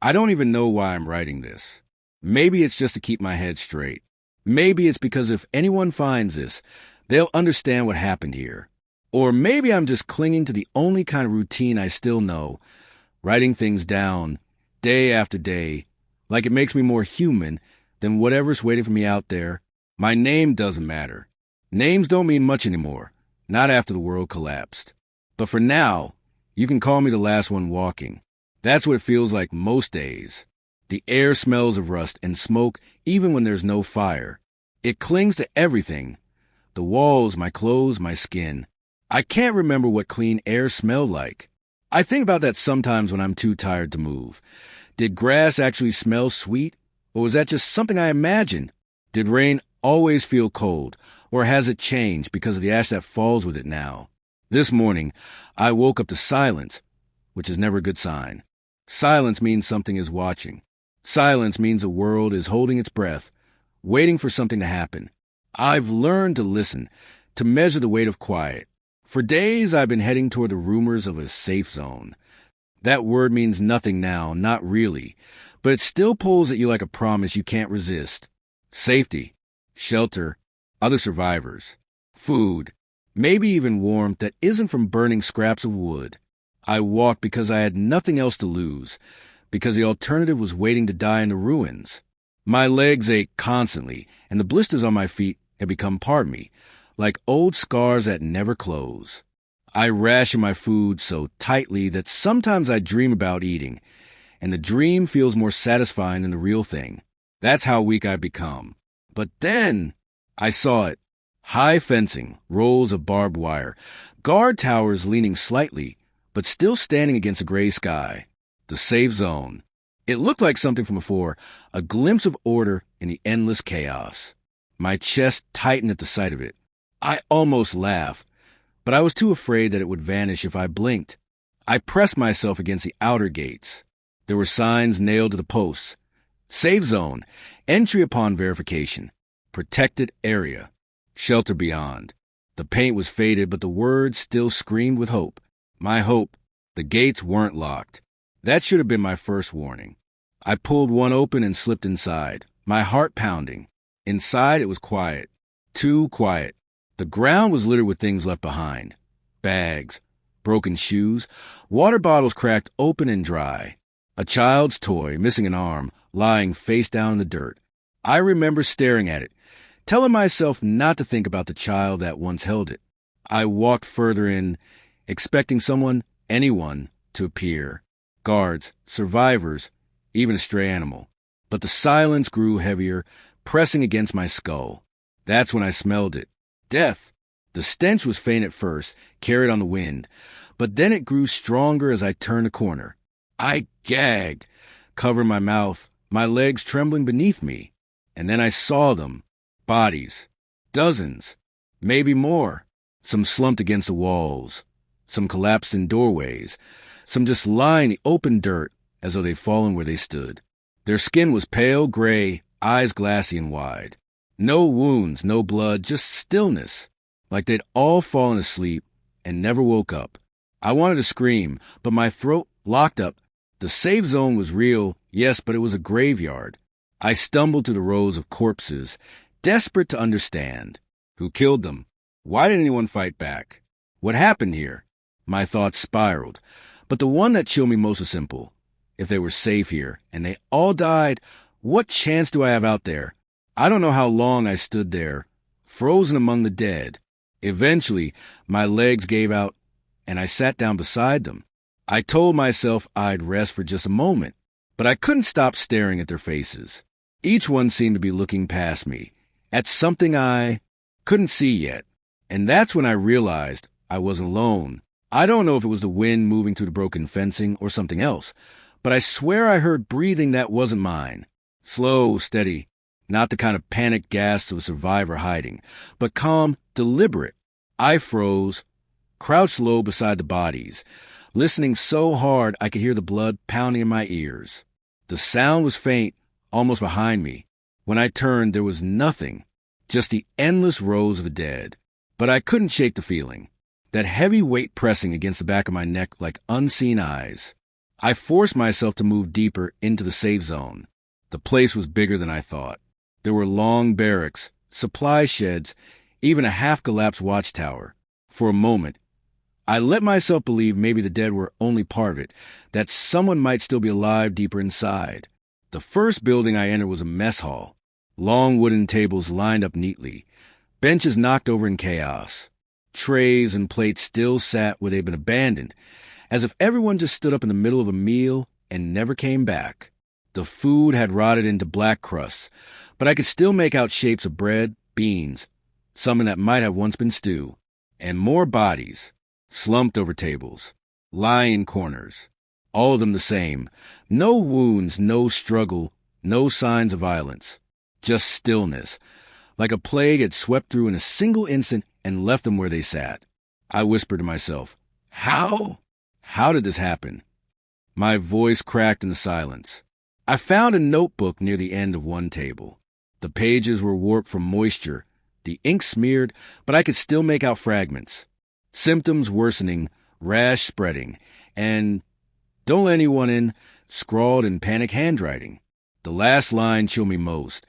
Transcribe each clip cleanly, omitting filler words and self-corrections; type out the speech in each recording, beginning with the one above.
I don't even know why I'm writing this. Maybe it's just to keep my head straight. Maybe it's because if anyone finds this, they'll understand what happened here. Or maybe I'm just clinging to the only kind of routine I still know, writing things down, day after day, like it makes me more human than whatever's waiting for me out there. My name doesn't matter. Names don't mean much anymore, not after the world collapsed. But for now, you can call me the last one walking. That's what it feels like most days. The air smells of rust and smoke even when there's no fire. It clings to everything. The walls, my clothes, my skin. I can't remember what clean air smelled like. I think about that sometimes when I'm too tired to move. Did grass actually smell sweet? Or was that just something I imagined? Did rain always feel cold? Or has it changed because of the ash that falls with it now? This morning, I woke up to silence, which is never a good sign. Silence means something is watching. Silence means the world is holding its breath, waiting for something to happen. I've learned to listen, to measure the weight of quiet. For days, I've been heading toward the rumors of a safe zone. That word means nothing now, not really, but it still pulls at you like a promise you can't resist. Safety, shelter, other survivors, food, maybe even warmth that isn't from burning scraps of wood. I walked because I had nothing else to lose, because the alternative was waiting to die in the ruins. My legs ached constantly, and the blisters on my feet had become part of me, like old scars that never close. I ration my food so tightly that sometimes I dream about eating, and the dream feels more satisfying than the real thing. That's how weak I've become. But then I saw it. High fencing, rows of barbed wire, guard towers leaning slightly, but still standing against a gray sky. The safe zone. It looked like something from before, a glimpse of order in the endless chaos. My chest tightened at the sight of it. I almost laughed, but I was too afraid that it would vanish if I blinked. I pressed myself against the outer gates. There were signs nailed to the posts. Safe zone, entry upon verification, protected area, shelter beyond. The paint was faded, but the words still screamed with hope. My hope. The gates weren't locked. That should have been my first warning. I pulled one open and slipped inside, my heart pounding. Inside it was quiet. Too quiet. The ground was littered with things left behind. Bags, broken shoes, water bottles cracked open and dry. A child's toy, missing an arm, lying face down in the dirt. I remember staring at it, telling myself not to think about the child that once held it. I walked further in, expecting someone, anyone, to appear. Guards, survivors, even a stray animal. But the silence grew heavier, pressing against my skull. That's when I smelled it. Death. The stench was faint at first, carried on the wind, but then it grew stronger as I turned a corner. I gagged, covering my mouth, my legs trembling beneath me. And then I saw them. Bodies. Dozens. Maybe more. Some slumped against the walls. Some collapsed in doorways. Some just lying in the open dirt as though they'd fallen where they stood. Their skin was pale gray, eyes glassy and wide. No wounds, no blood, just stillness, like they'd all fallen asleep and never woke up. I wanted to scream, but my throat locked up. The safe zone was real, yes, but it was a graveyard. I stumbled through the rows of corpses, desperate to understand. Who killed them? Why didn't anyone fight back? What happened here? My thoughts spiraled, but the one that chilled me most was simple. If they were safe here, and they all died, what chance do I have out there? I don't know how long I stood there, frozen among the dead. Eventually, my legs gave out, and I sat down beside them. I told myself I'd rest for just a moment, but I couldn't stop staring at their faces. Each one seemed to be looking past me, at something I couldn't see yet. And that's when I realized I wasn't alone. I don't know if it was the wind moving through the broken fencing or something else, but I swear I heard breathing that wasn't mine. Slow, steady, not the kind of panicked gasps of a survivor hiding, but calm, deliberate. I froze, crouched low beside the bodies, listening so hard I could hear the blood pounding in my ears. The sound was faint, almost behind me. When I turned, there was nothing, just the endless rows of the dead. But I couldn't shake the feeling, that heavy weight pressing against the back of my neck like unseen eyes. I forced myself to move deeper into the safe zone. The place was bigger than I thought. There were long barracks, supply sheds, even a half-collapsed watchtower. For a moment, I let myself believe maybe the dead were only part of it, that someone might still be alive deeper inside. The first building I entered was a mess hall. Long wooden tables lined up neatly, benches knocked over in chaos. Trays and plates still sat where they'd been abandoned, as if everyone just stood up in the middle of a meal and never came back. The food had rotted into black crusts, but I could still make out shapes of bread, beans, something that might have once been stew, and more bodies, slumped over tables, lying in corners, all of them the same. No wounds, no struggle, no signs of violence, just stillness, like a plague had swept through in a single instant and left them where they sat. I whispered to myself, How? How did this happen? My voice cracked in the silence. I found a notebook near the end of one table. The pages were warped from moisture, the ink smeared, but I could still make out fragments. Symptoms worsening, rash spreading, and "Don't let anyone in," scrawled in panic handwriting. The last line chilled me most.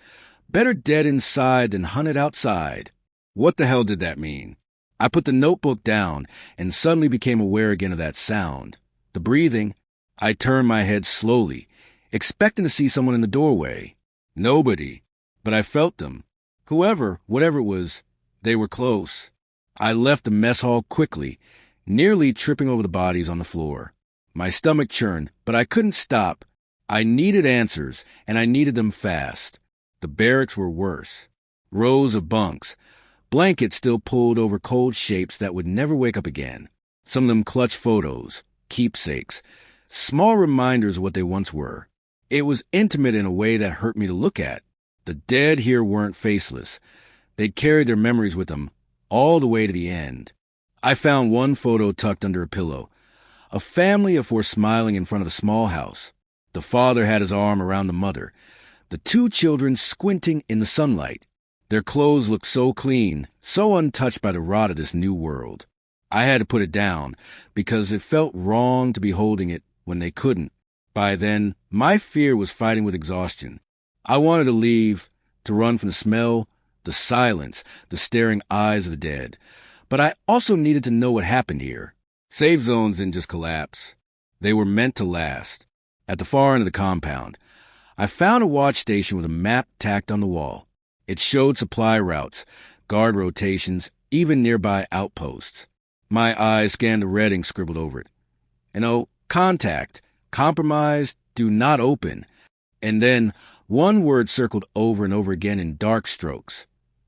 Better dead inside than hunted outside. What the hell did that mean? I put the notebook down and suddenly became aware again of that sound. The breathing. I turned my head slowly, expecting to see someone in the doorway. Nobody. But I felt them. Whoever, whatever it was, they were close. I left the mess hall quickly, nearly tripping over the bodies on the floor. My stomach churned, but I couldn't stop. I needed answers, and I needed them fast. The barracks were worse. Rows of bunks, blankets still pulled over cold shapes that would never wake up again. Some of them clutched photos, keepsakes, small reminders of what they once were. It was intimate in a way that hurt me to look at. The dead here weren't faceless. They'd carried their memories with them all the way to the end. I found one photo tucked under a pillow. A family of four smiling in front of a small house. The father had his arm around the mother. The two children squinting in the sunlight. Their clothes looked so clean, so untouched by the rot of this new world. I had to put it down, because it felt wrong to be holding it when they couldn't. By then, my fear was fighting with exhaustion. I wanted to leave, to run from the smell, the silence, the staring eyes of the dead. But I also needed to know what happened here. Safe zones didn't just collapse. They were meant to last. At the far end of the compound, I found a watch station with a map tacked on the wall. It showed supply routes, guard rotations, even nearby outposts. My eyes scanned the reading scribbled over it. Contact, compromised, do not open. And then one word circled over and over again in dark strokes.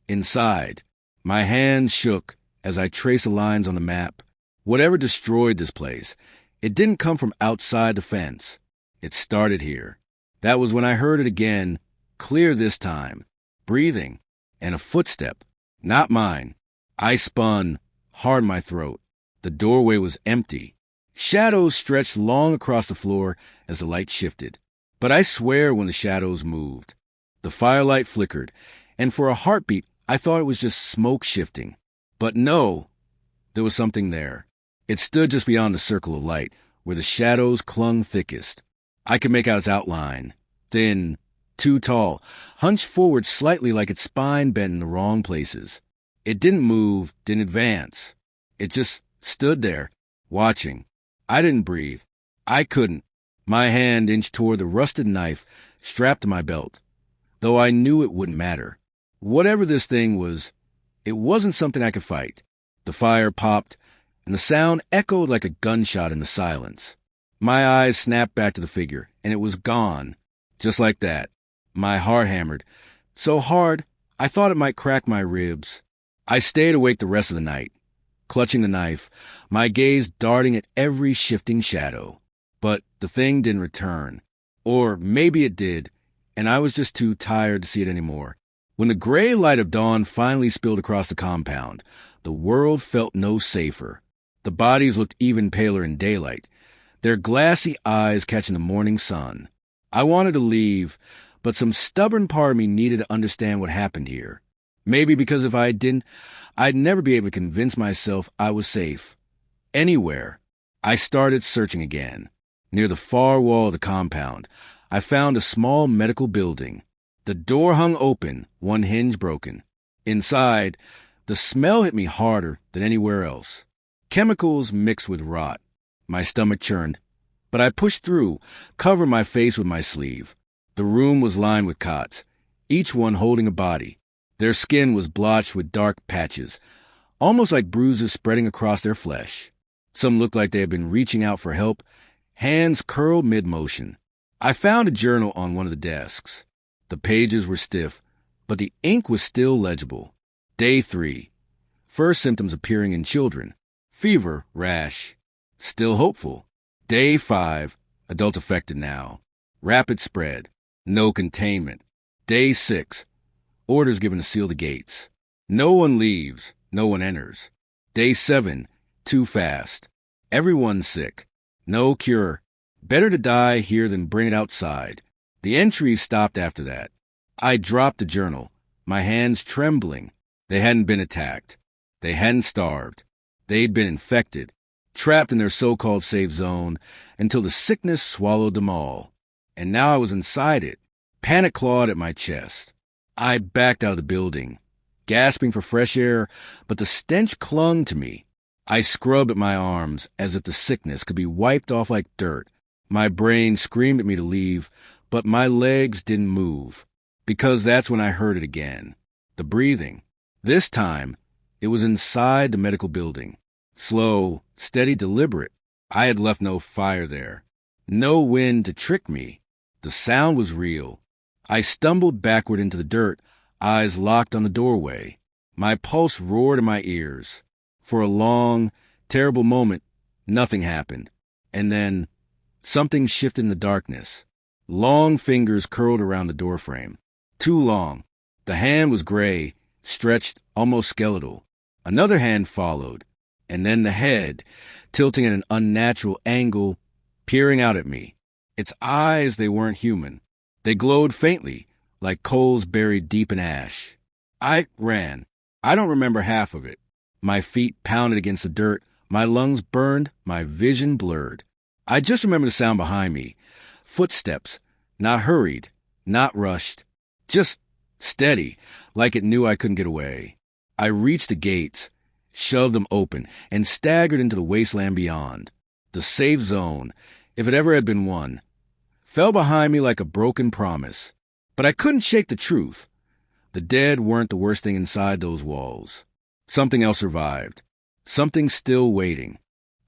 Inside. My hands shook as I traced the lines on the map. Whatever destroyed this place, it didn't come from outside the fence. It started here. That was when I heard it again, clear this time. Breathing, and a footstep. Not mine. I spun, hard in my throat. The doorway was empty. Shadows stretched long across the floor as the light shifted. But I swear when the shadows moved. The firelight flickered, and for a heartbeat I thought it was just smoke shifting. But no, there was something there. It stood just beyond the circle of light, where the shadows clung thickest. I could make out its outline. Thin, too tall, hunched forward slightly like its spine bent in the wrong places. It didn't move, didn't advance. It just stood there, watching. I didn't breathe. I couldn't. My hand inched toward the rusted knife strapped to my belt, though I knew it wouldn't matter. Whatever this thing was, it wasn't something I could fight. The fire popped, and the sound echoed like a gunshot in the silence. My eyes snapped back to the figure, and it was gone. Just like that. My heart hammered. So hard, I thought it might crack my ribs. I stayed awake the rest of the night, clutching the knife, my gaze darting at every shifting shadow. But the thing didn't return. Or maybe it did, and I was just too tired to see it anymore. When the gray light of dawn finally spilled across the compound, the world felt no safer. The bodies looked even paler in daylight, their glassy eyes catching the morning sun. I wanted to leave, but some stubborn part of me needed to understand what happened here. Maybe because if I didn't, I'd never be able to convince myself I was safe. Anywhere. I started searching again. Near the far wall of the compound, I found a small medical building. The door hung open, one hinge broken. Inside, the smell hit me harder than anywhere else. Chemicals mixed with rot. My stomach churned, but I pushed through, covering my face with my sleeve. The room was lined with cots, each one holding a body. Their skin was blotched with dark patches, almost like bruises spreading across their flesh. Some looked like they had been reaching out for help, hands curled mid-motion. I found a journal on one of the desks. The pages were stiff, but the ink was still legible. Day 3. First symptoms appearing in children. Fever, rash. Still hopeful. Day 5. Adult affected now. Rapid spread. No containment. Day 6. Orders given to seal the gates. No one leaves. No one enters. Day 7. Too fast. Everyone sick. No cure. Better to die here than bring it outside. The entries stopped after that. I dropped the journal, my hands trembling. They hadn't been attacked. They hadn't starved. They'd been infected, trapped in their so-called safe zone until the sickness swallowed them all. And now I was inside it. Panic clawed at my chest. I backed out of the building, gasping for fresh air, but the stench clung to me. I scrubbed at my arms as if the sickness could be wiped off like dirt. My brain screamed at me to leave, but my legs didn't move, because that's when I heard it again. The breathing. This time, it was inside the medical building. Slow, steady, deliberate. I had left no fire there. No wind to trick me. The sound was real. I stumbled backward into the dirt, eyes locked on the doorway. My pulse roared in my ears. For a long, terrible moment, nothing happened. And then, something shifted in the darkness. Long fingers curled around the doorframe. Too long. The hand was gray, stretched, almost skeletal. Another hand followed, and then the head, tilting at an unnatural angle, peering out at me. Its eyes, they weren't human. They glowed faintly, like coals buried deep in ash. I ran. I don't remember half of it. My feet pounded against the dirt, my lungs burned, my vision blurred. I just remember the sound behind me. Footsteps, not hurried, not rushed, just steady, like it knew I couldn't get away. I reached the gates, shoved them open, and staggered into the wasteland beyond. The safe zone, if it ever had been one, fell behind me like a broken promise. But I couldn't shake the truth. The dead weren't the worst thing inside those walls. Something else survived. Something still waiting.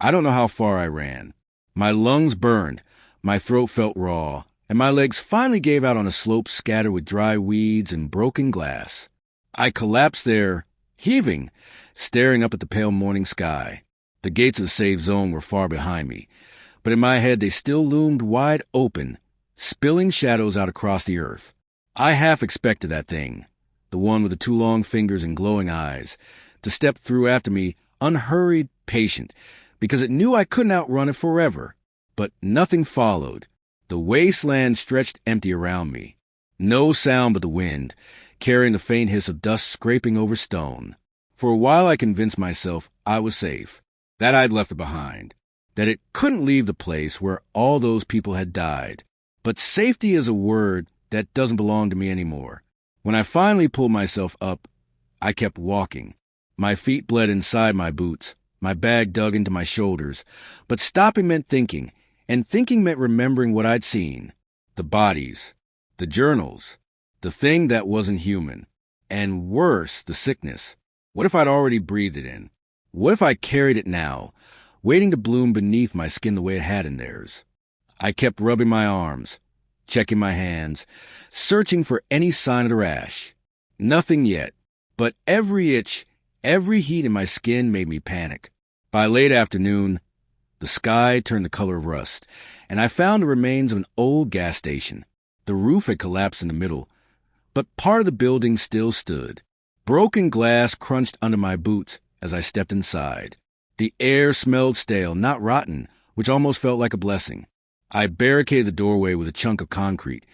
I don't know how far I ran. My lungs burned, my throat felt raw, and my legs finally gave out on a slope scattered with dry weeds and broken glass. I collapsed there, heaving, staring up at the pale morning sky. The gates of the safe zone were far behind me, but in my head they still loomed wide open, spilling shadows out across the earth. I half expected that thing, the one with the 2 long fingers and glowing eyes, to step through after me, unhurried, patient, because it knew I couldn't outrun it forever. But nothing followed. The wasteland stretched empty around me. No sound but the wind, carrying the faint hiss of dust scraping over stone. For a while I convinced myself I was safe, that I'd left it behind, that it couldn't leave the place where all those people had died. But safety is a word that doesn't belong to me anymore. When I finally pulled myself up, I kept walking. My feet bled inside my boots, my bag dug into my shoulders, but stopping meant thinking, and thinking meant remembering what I'd seen. The bodies, the journals, the thing that wasn't human, and worse, the sickness. What if I'd already breathed it in? What if I carried it now, waiting to bloom beneath my skin the way it had in theirs? I kept rubbing my arms, checking my hands, searching for any sign of the rash. Nothing yet, but every itch, every heat in my skin made me panic. By late afternoon, the sky turned the color of rust, and I found the remains of an old gas station. The roof had collapsed in the middle, but part of the building still stood. Broken glass crunched under my boots as I stepped inside. The air smelled stale, not rotten, which almost felt like a blessing. I barricaded the doorway with a chunk of concrete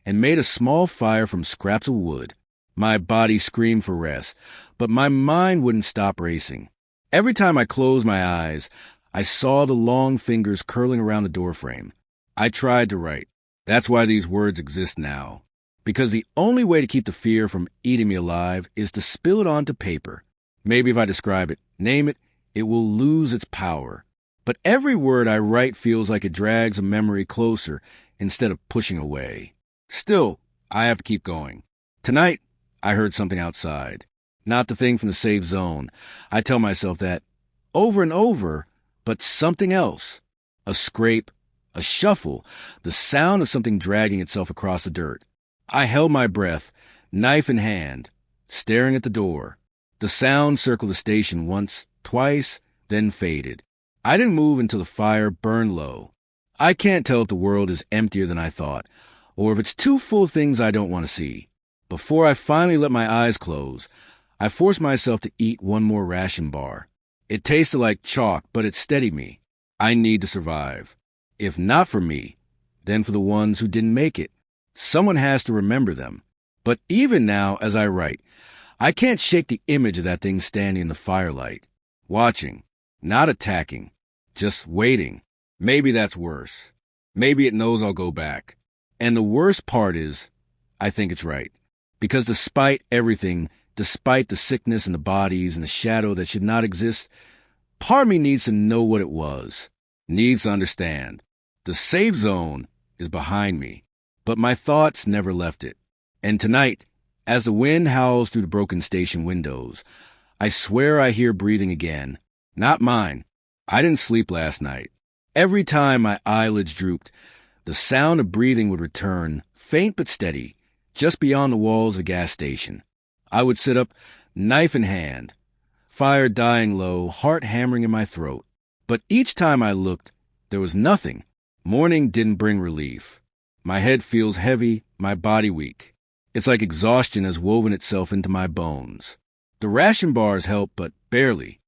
and made a small fire from scraps of wood. My body screamed for rest, but my mind wouldn't stop racing. Every time I closed my eyes, I saw the long fingers curling around the doorframe. I tried to write. That's why these words exist now. Because the only way to keep the fear from eating me alive is to spill it onto paper. Maybe if I describe it, name it, it will lose its power. But every word I write feels like it drags a memory closer instead of pushing away. Still, I have to keep going. Tonight, I heard something outside. Not the thing from the safe zone. I tell myself that over and over, but something else. A scrape, a shuffle, the sound of something dragging itself across the dirt. I held my breath, knife in hand, staring at the door. The sound circled the station once, twice, then faded. I didn't move until the fire burned low. I can't tell if the world is emptier than I thought, or if it's too full of things I don't want to see. Before I finally let my eyes close, I forced myself to eat one more ration bar. It tasted like chalk, but it steadied me. I need to survive. If not for me, then for the ones who didn't make it. Someone has to remember them. But even now, as I write, I can't shake the image of that thing standing in the firelight, watching, not attacking, just waiting. Maybe that's worse. Maybe it knows I'll go back. And the worst part is, I think it's right. Because despite everything, despite the sickness and the bodies and the shadow that should not exist, part of me needs to know what it was, needs to understand. The safe zone is behind me, but my thoughts never left it. And tonight, as the wind howls through the broken station windows, I swear I hear breathing again. Not mine. I didn't sleep last night. Every time my eyelids drooped, the sound of breathing would return, faint but steady, just beyond the walls of the gas station. I would sit up, knife in hand, fire dying low, heart hammering in my throat. But each time I looked, there was nothing. Morning didn't bring relief. My head feels heavy, my body weak. It's like exhaustion has woven itself into my bones. The ration bars help, but barely.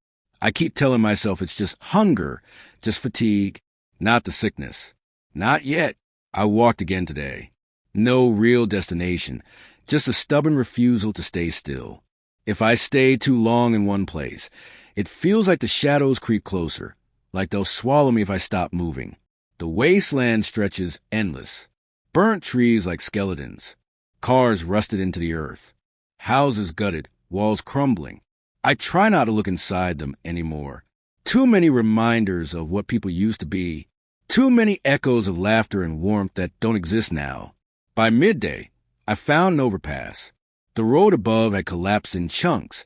I keep telling myself it's just hunger, just fatigue, not the sickness. Not yet. I walked again today. No real destination, just a stubborn refusal to stay still. If I stay too long in one place, it feels like the shadows creep closer, like they'll swallow me if I stop moving. The wasteland stretches endless. Burnt trees like skeletons. Cars rusted into the earth. Houses gutted, walls crumbling. I try not to look inside them anymore. Too many reminders of what people used to be. Too many echoes of laughter and warmth that don't exist now. By midday, I found an overpass. The road above had collapsed in chunks,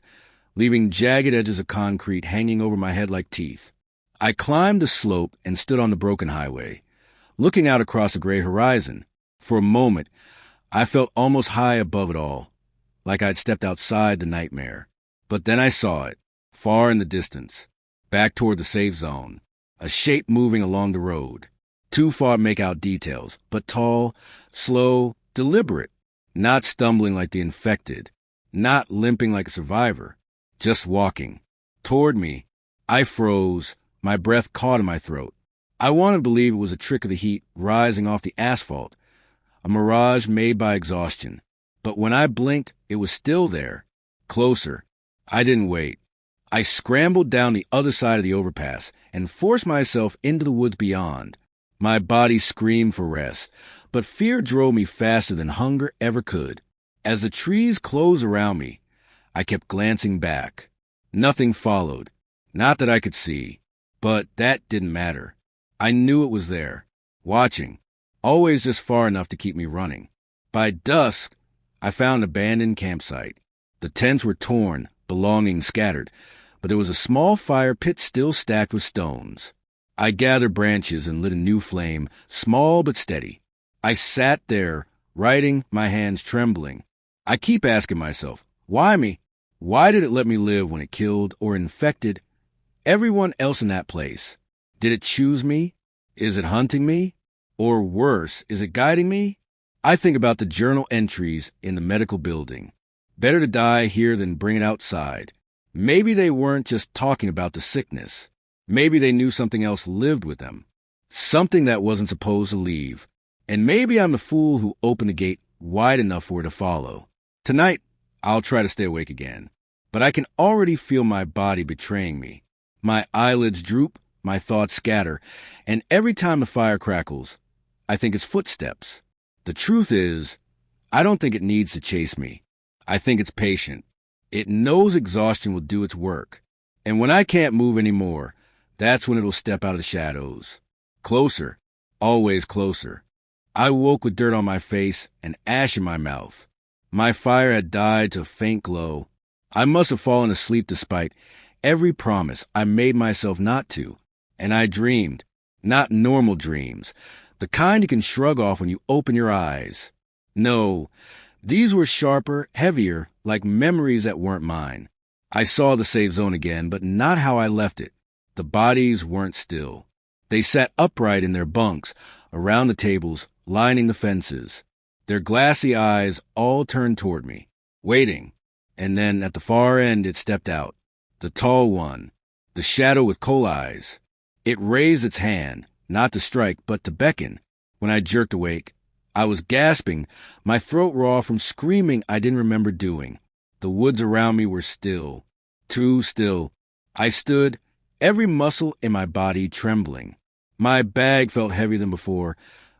leaving jagged edges of concrete hanging over my head like teeth. I climbed the slope and stood on the broken highway, looking out across the gray horizon. For a moment, I felt almost high above it all, like I'd stepped outside the nightmare. But then I saw it, far in the distance, back toward the safe zone, a shape moving along the road. Too far to make out details, but tall, slow, deliberate, not stumbling like the infected, not limping like a survivor, just walking. Toward me, I froze, my breath caught in my throat. I wanted to believe it was a trick of the heat rising off the asphalt, a mirage made by exhaustion. But when I blinked, it was still there, closer. I didn't wait. I scrambled down the other side of the overpass and forced myself into the woods beyond. My body screamed for rest, but fear drove me faster than hunger ever could. As the trees closed around me, I kept glancing back. Nothing followed, not that I could see, but that didn't matter. I knew it was there, watching, always just far enough to keep me running. By dusk, I found an abandoned campsite. The tents were torn, belongings scattered, but there was a small fire pit still stacked with stones. I gathered branches and lit a new flame, small but steady. I sat there, writing, my hands trembling. I keep asking myself, why me? Why did it let me live when it killed or infected everyone else in that place? Did it choose me? Is it hunting me? Or worse, is it guiding me? I think about the journal entries in the medical building. Better to die here than bring it outside. Maybe they weren't just talking about the sickness. Maybe they knew something else lived with them. Something that wasn't supposed to leave. And maybe I'm the fool who opened the gate wide enough for it to follow. Tonight, I'll try to stay awake again. But I can already feel my body betraying me. My eyelids droop, my thoughts scatter, and every time the fire crackles, I think it's footsteps. The truth is, I don't think it needs to chase me. I think it's patient. It knows exhaustion will do its work. And when I can't move anymore, that's when it'll step out of the shadows. Closer, always closer. I woke with dirt on my face and ash in my mouth. My fire had died to a faint glow. I must have fallen asleep despite every promise I made myself not to. And I dreamed, not normal dreams, the kind you can shrug off when you open your eyes. No, these were sharper, heavier, like memories that weren't mine. I saw the safe zone again, but not how I left it. The bodies weren't still. They sat upright in their bunks, around the tables, lining the fences. Their glassy eyes all turned toward me, waiting. And then at the far end it stepped out. The tall one, the shadow with coal eyes. It raised its hand, not to strike, but to beckon. When I jerked awake, I was gasping, my throat raw from screaming I didn't remember doing. The woods around me were still, too still. I stood, every muscle in my body trembling. My bag felt heavier than before,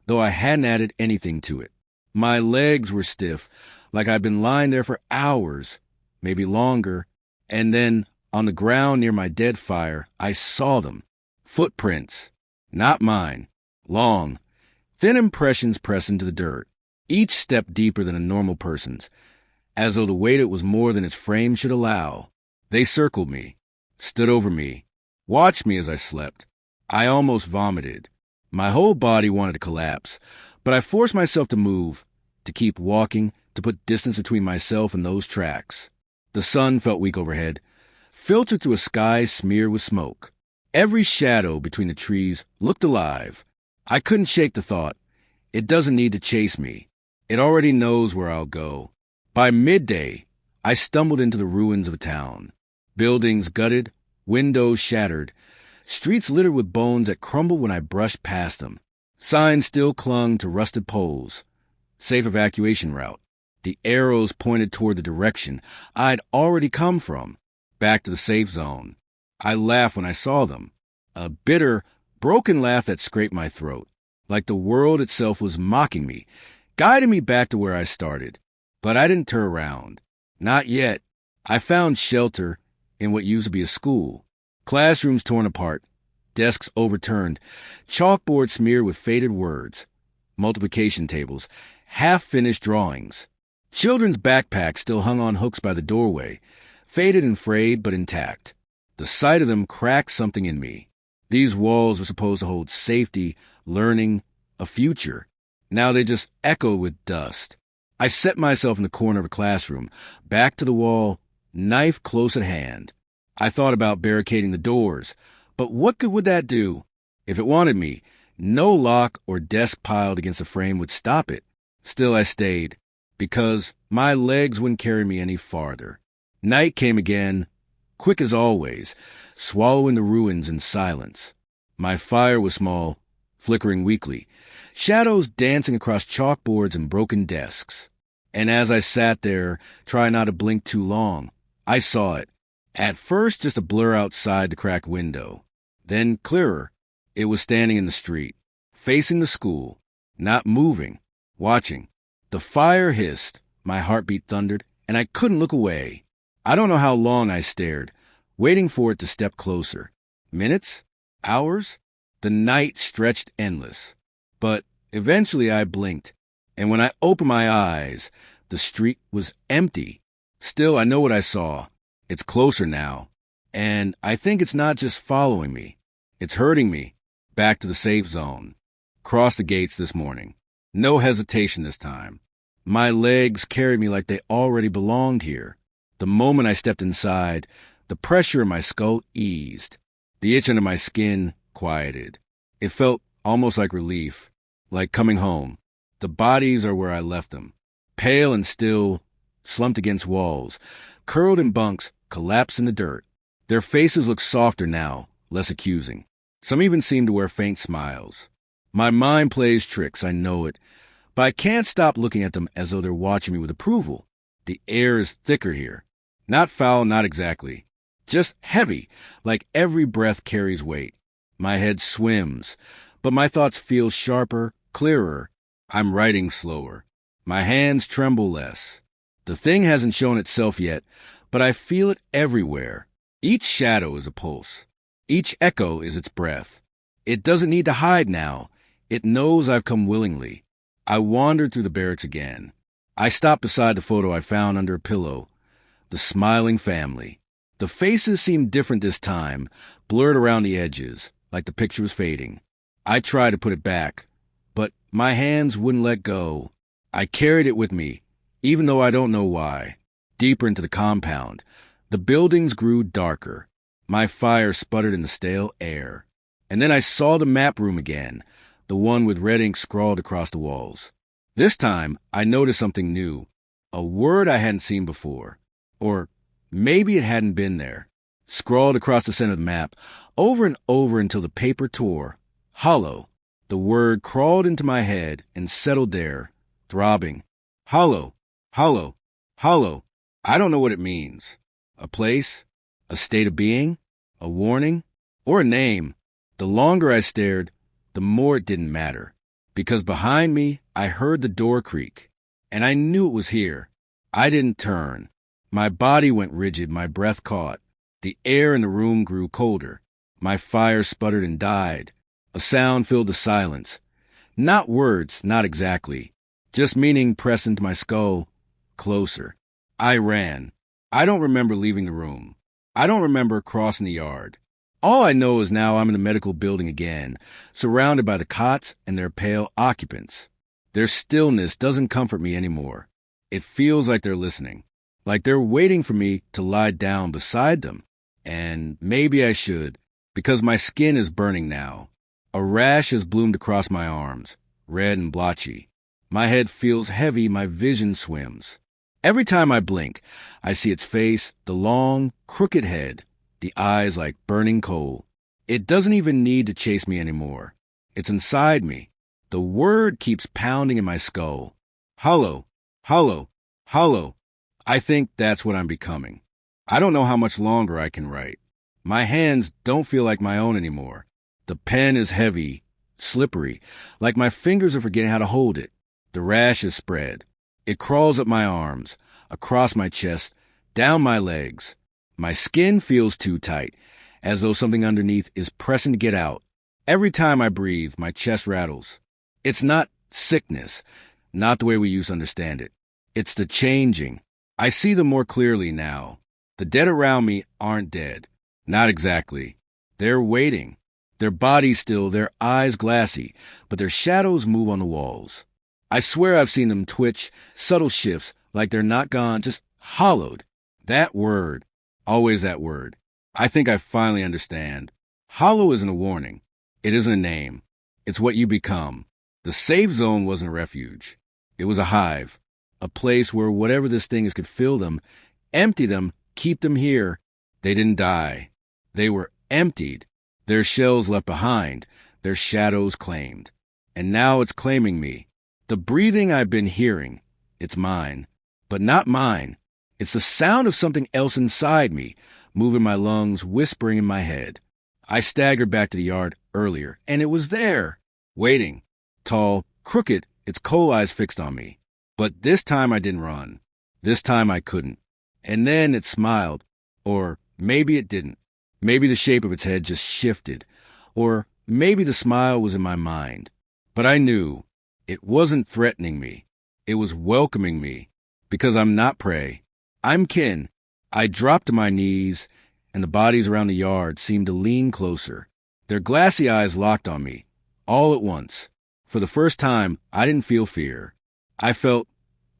though I hadn't added anything to it. My legs were stiff, like I'd been lying there for hours, maybe longer, and then, on the ground near my dead fire, I saw them. Footprints. Not mine. Long, thin impressions pressed into the dirt, each step deeper than a normal person's, as though the weight it was more than its frame should allow. They circled me, stood over me, watched me as I slept. I almost vomited. My whole body wanted to collapse, but I forced myself to move, to keep walking, to put distance between myself and those tracks. The sun felt weak overhead, filtered through a sky smeared with smoke. Every shadow between the trees looked alive. I couldn't shake the thought, it doesn't need to chase me. It already knows where I'll go. By midday, I stumbled into the ruins of a town. Buildings gutted, windows shattered, streets littered with bones that crumbled when I brushed past them. Signs still clung to rusted poles. Safe evacuation route. The arrows pointed toward the direction I'd already come from, back to the safe zone. I laughed when I saw them. A bitter, broken laugh that scraped my throat, like the world itself was mocking me, guiding me back to where I started. But I didn't turn around. Not yet. I found shelter in what used to be a school. Classrooms torn apart, desks overturned, chalkboards smeared with faded words, multiplication tables, half-finished drawings. Children's backpacks still hung on hooks by the doorway, faded and frayed but intact. The sight of them cracked something in me. These walls were supposed to hold safety, learning, a future. Now they just echoed with dust. I set myself in the corner of a classroom, back to the wall, knife close at hand. I thought about barricading the doors, but what good would that do? If it wanted me, no lock or desk piled against the frame would stop it. Still I stayed, because my legs wouldn't carry me any farther. Night came again, quick as always, swallowing the ruins in silence. My fire was small, flickering weakly, shadows dancing across chalkboards and broken desks. And as I sat there, trying not to blink too long, I saw it. At first, just a blur outside the cracked window. Then, clearer, it was standing in the street, facing the school, not moving, watching. The fire hissed, my heartbeat thundered, and I couldn't look away. I don't know how long I stared, waiting for it to step closer. Minutes? Hours? The night stretched endless. But eventually I blinked, and when I opened my eyes, the street was empty. Still, I know what I saw. It's closer now, and I think it's not just following me. It's herding me back to the safe zone. Crossed the gates this morning. No hesitation this time. My legs carried me like they already belonged here. The moment I stepped inside, the pressure in my skull eased. The itch under my skin quieted. It felt almost like relief, like coming home. The bodies are where I left them, pale and still, slumped against walls, curled in bunks, collapsed in the dirt. Their faces look softer now, less accusing. Some even seem to wear faint smiles. My mind plays tricks, I know it, but I can't stop looking at them as though they're watching me with approval. The air is thicker here. Not foul, not exactly. Just heavy, like every breath carries weight. My head swims, but my thoughts feel sharper, clearer. I'm writing slower. My hands tremble less. The thing hasn't shown itself yet, but I feel it everywhere. Each shadow is a pulse. Each echo is its breath. It doesn't need to hide now. It knows I've come willingly. I wandered through the barracks again. I stopped beside the photo I found under a pillow. The smiling family. The faces seemed different this time, blurred around the edges, like the picture was fading. I tried to put it back, but my hands wouldn't let go. I carried it with me, even though I don't know why. Deeper into the compound, the buildings grew darker. My fire sputtered in the stale air. And then I saw the map room again, the one with red ink scrawled across the walls. This time, I noticed something new, a word I hadn't seen before. Or maybe it hadn't been there. Scrawled across the center of the map, over and over until the paper tore. Hollow. The word crawled into my head and settled there, throbbing. Hollow. Hollow. Hollow. I don't know what it means. A place? A state of being? A warning? Or a name? The longer I stared, the more it didn't matter. Because behind me, I heard the door creak. And I knew it was here. I didn't turn. My body went rigid, my breath caught. The air in the room grew colder. My fire sputtered and died. A sound filled the silence. Not words, not exactly. Just meaning pressed into my skull. Closer. I ran. I don't remember leaving the room. I don't remember crossing the yard. All I know is now I'm in the medical building again, surrounded by the cots and their pale occupants. Their stillness doesn't comfort me anymore. It feels like they're listening. Like they're waiting for me to lie down beside them. And maybe I should, because my skin is burning now. A rash has bloomed across my arms, red and blotchy. My head feels heavy, my vision swims. Every time I blink, I see its face, the long, crooked head, the eyes like burning coal. It doesn't even need to chase me anymore. It's inside me. The word keeps pounding in my skull. Hollow, hollow, hollow. I think that's what I'm becoming. I don't know how much longer I can write. My hands don't feel like my own anymore. The pen is heavy, slippery, like my fingers are forgetting how to hold it. The rash is spread. It crawls up my arms, across my chest, down my legs. My skin feels too tight, as though something underneath is pressing to get out. Every time I breathe, my chest rattles. It's not sickness, not the way we used to understand it. It's the changing. I see them more clearly now. The dead around me aren't dead. Not exactly. They're waiting. Their bodies still, their eyes glassy, but their shadows move on the walls. I swear I've seen them twitch, subtle shifts, like they're not gone, just hollowed. That word. Always that word. I think I finally understand. Hollow isn't a warning. It isn't a name. It's what you become. The safe zone wasn't a refuge. It was a hive. A place where whatever this thing is could fill them, empty them, keep them here. They didn't die. They were emptied. Their shells left behind. Their shadows claimed. And now it's claiming me. The breathing I've been hearing, it's mine. But not mine. It's the sound of something else inside me, moving my lungs, whispering in my head. I staggered back to the yard earlier, and it was there, waiting. Tall, crooked, its coal eyes fixed on me. But this time I didn't run. This time I couldn't. And then it smiled. Or maybe it didn't. Maybe the shape of its head just shifted. Or maybe the smile was in my mind. But I knew. It wasn't threatening me. It was welcoming me. Because I'm not prey. I'm kin. I dropped to my knees, and the bodies around the yard seemed to lean closer. Their glassy eyes locked on me. All at once. For the first time, I didn't feel fear. I felt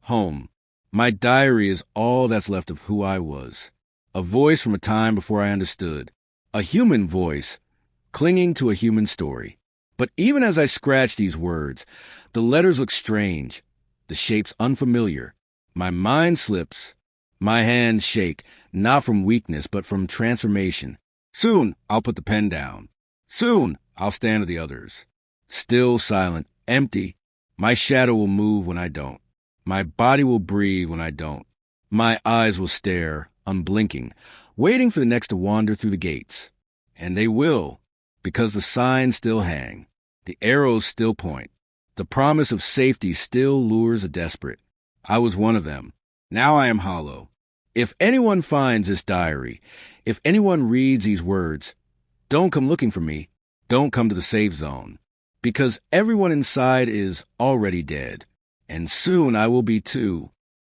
home. My diary is all that's left of who I was. A voice from a time before I understood. A human voice, clinging to a human story. But even as I scratch these words, the letters look strange, the shapes unfamiliar. My mind slips. My hands shake, not from weakness, but from transformation. Soon, I'll put the pen down. Soon, I'll stand with the others. Still, silent, empty. My shadow will move when I don't. My body will breathe when I don't. My eyes will stare, unblinking, waiting for the next to wander through the gates. And they will. because the signs still hang, the arrows still point, the promise of safety still lures a desperate. I was one of them. Now I am hollow. If anyone finds this diary, if anyone reads these words, don't come looking for me. Don't come to the safe zone. Because everyone inside is already dead. And soon I will be too.